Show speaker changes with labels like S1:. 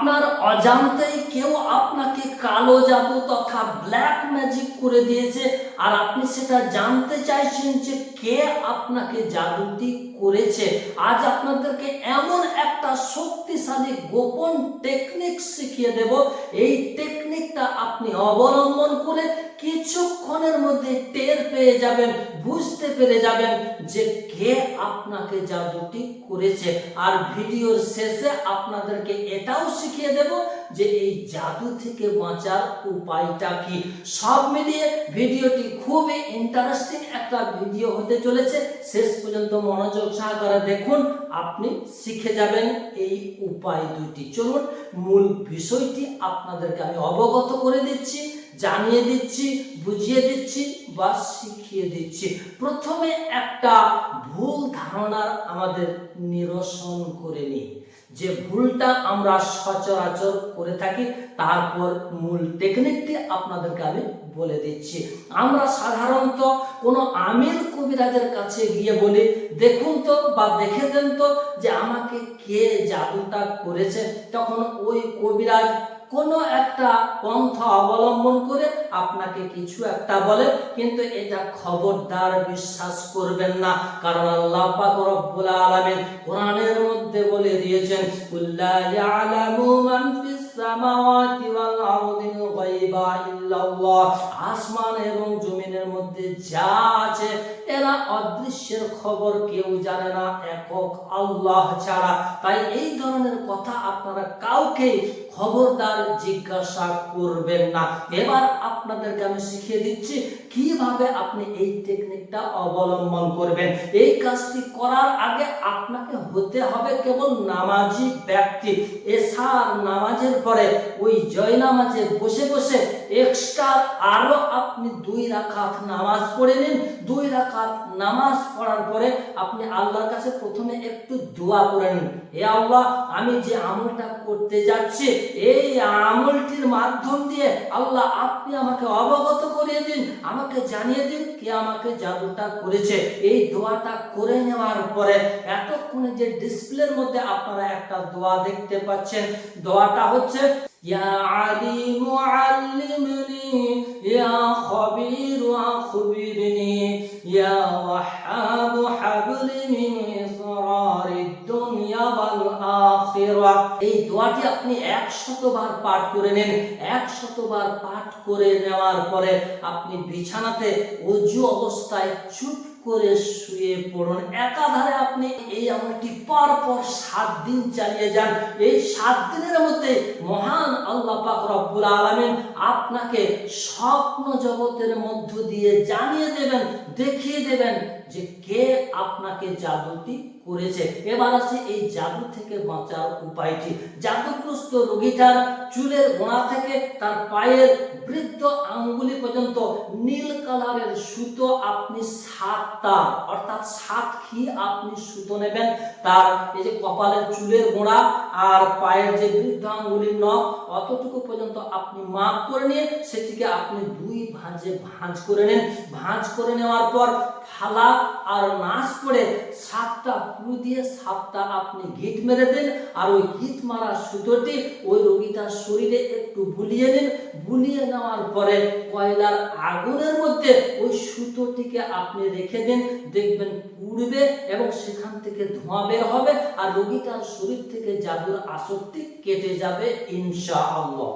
S1: আপনার অজান্তেই কেউ আপনাকে কালো জাদু তথা ব্ল্যাক ম্যাজিক করে দিয়েছে, আর আপনি সেটা জানতে চাইছেন যে কে আপনাকে জাদুটি করেছে। আজ আপনাদেরকে এমন একটা শক্তিশালী গোপন টেকনিক শিখিয়ে দেব। এই টেকনিকটা আপনি অবলম্বন করে কিছুক্ষণের মধ্যে টের পেয়ে যাবেন, বুঝতে পেরে যাবেন যে কে আপনাকে জাদুটি করেছে। আর ভিডিওর শেষে আপনাদেরকে এটাও শিখিয়ে দেব যে এই জাদু থেকে বাঁচার উপায়টা কি। সব মিলিয়ে ভিডিওটি খুবই ইন্টারেস্টিং একটা ভিডিও হতে চলেছে। শেষ পর্যন্ত মনোযোগ সহকারে দেখুন, আপনি শিখে যাবেন এই উপায় দুটি। চলুন মূল বিষয়টি আপনাদেরকে আমি অবগত করে দিচ্ছি, জানিয়ে দিচ্ছি, বুঝিয়ে দিচ্ছি বা শিখিয়ে দিচ্ছি। প্রথমে একটা ভুল ধারণার আমাদের নিরসন করে নিই, যে ভুলটা আমরা সচরাচর করে থাকি। তারপর মূল টেকনিকটি আপনাদেরকে আমি বলে দিচ্ছি। আমরা সাধারণত কোনো আমির কবিরাজের কাছে গিয়ে বলি, দেখুন তো বা দেখে দেন তো যে আমাকে কে জাদুটা করেছে। তখন ওই কবিরাজ কোনো একটা পন্থা অবলম্বন করে আপনাকে কিছু একটা বলে, কিন্তু এটা খবরদার বিশ্বাস করবেন না। কারণ আল্লাহ পাক রব্বুল আলামিন কোরআনের মধ্যে বলে দিয়েছেন, কুল্লা ইয়ালামু মান ফিস সামাওয়াতি ওয়াল আরদিল গায়বা ইল্লাল্লাহ। আসমান এবং জমিনের মধ্যে যা আছে এরা অদৃশ্যের খবর কেউ জানে না একক আল্লাহ ছাড়া। তাই এই ধরনের কথা আপনারা কাউকে খবরদার জিজ্ঞাসা করবেন না। এবার আপনাদেরকে আমি শিখিয়ে দিচ্ছি কিভাবে আপনি এই টেকনিকটা অবলম্বন করবেন। এই কাজটি করার আগে আপনাকে হতে হবে কেবল নামাজি ব্যক্তি। এশার নামাজের পরে ওই জয় নামাজে বসে বসে এক্সট্রা আরো আপনি 2 রাকাত নামাজ পড়ে নিন। 2 রাকাত নামাজ পড়ার পরে আপনি আল্লাহর কাছে প্রথমে একটু দোয়া করে নিন, হে আল্লাহ, আমি যে আমলটা করতে যাচ্ছি এই আমলটির মাধ্যম দিয়ে আল্লাহ আপনি আমাকে অবগত করিয়ে দিন, আমাকে জানিয়ে দিন কে আমাকে জাদুটা করেছে। এই দোয়াটা করে নেওয়ার পরে এতক্ষণে যে ডিসপ্লের মধ্যে আপনারা একটা দোয়া দেখতে পাচ্ছেন, দোয়াটা হচ্ছে ইয়া আলিমু আল্লিমনি, ইয়া খবীরু আখবিরনি, ইয়া ওয়াহাবু হাবলি মিন ইসরারিদ দুনিয়া ওয়াল আখিরাহ। এই দোয়াটি আপনি 100 বার পাঠ করে নিন। 100 বার পাঠ করে নেওয়ার পরে আপনি বিছানাতে ওযু অবস্থায় চুপ করে শুয়ে পড়ুন। একাধারে আপনি এই আমলটি পরপর 7 দিন চালিয়ে যান। এই 7 দিনের মধ্যে মহান আল্লাহ পাক রব্বুল আলামিন আপনাকে স্বপ্ন জগতের মধ্য দিয়ে জানিয়ে দেবেন, দেখিয়ে দেবেন যে কে আপনাকে জাদুটি করেছে। এবার আসি এই জাদু থেকে বাঁচার উপায়টি। জাদুগ্রস্ত রোগীটার চুলের গোড়া থেকে তার পায়ের বৃদ্ধ আঙ্গুলি পর্যন্ত নীল কালারের সুতো আপনি 7টা, অর্থাৎ 7টি আপনি সুতো নেবেন। তার এই যে কপালের চুলের গোড়া আর পায়ের যে বৃদ্ধ আঙ্গুলির নখ অতটুকু পর্যন্ত আপনি মাপ করে নিয়ে সেটিকে আপনি 2 ভাঁজে ভাঁজ করে নেন। ভাঁজ করে নেওয়ার পর ফালা আর নাশ করে 7টা পুরু দিয়ে 7টা আপনি গিট মেরে দেন। আর ওই গিট মারা সুতোটি ওই রোগীটার শরীরে একটু বুলিয়ে নিন। বুলিয়ে নেওয়ার পরে কয়লার আগুনের মধ্যে ওই সুতোটিকে আপনি রেখে দিন, দেখবেন পুড়বে এবং সেখান থেকে ধোঁয়া বের হবে আর রোগীটার শরীর থেকে জাদুর আসক্তি কেটে যাবে ইনশাআল্লাহ।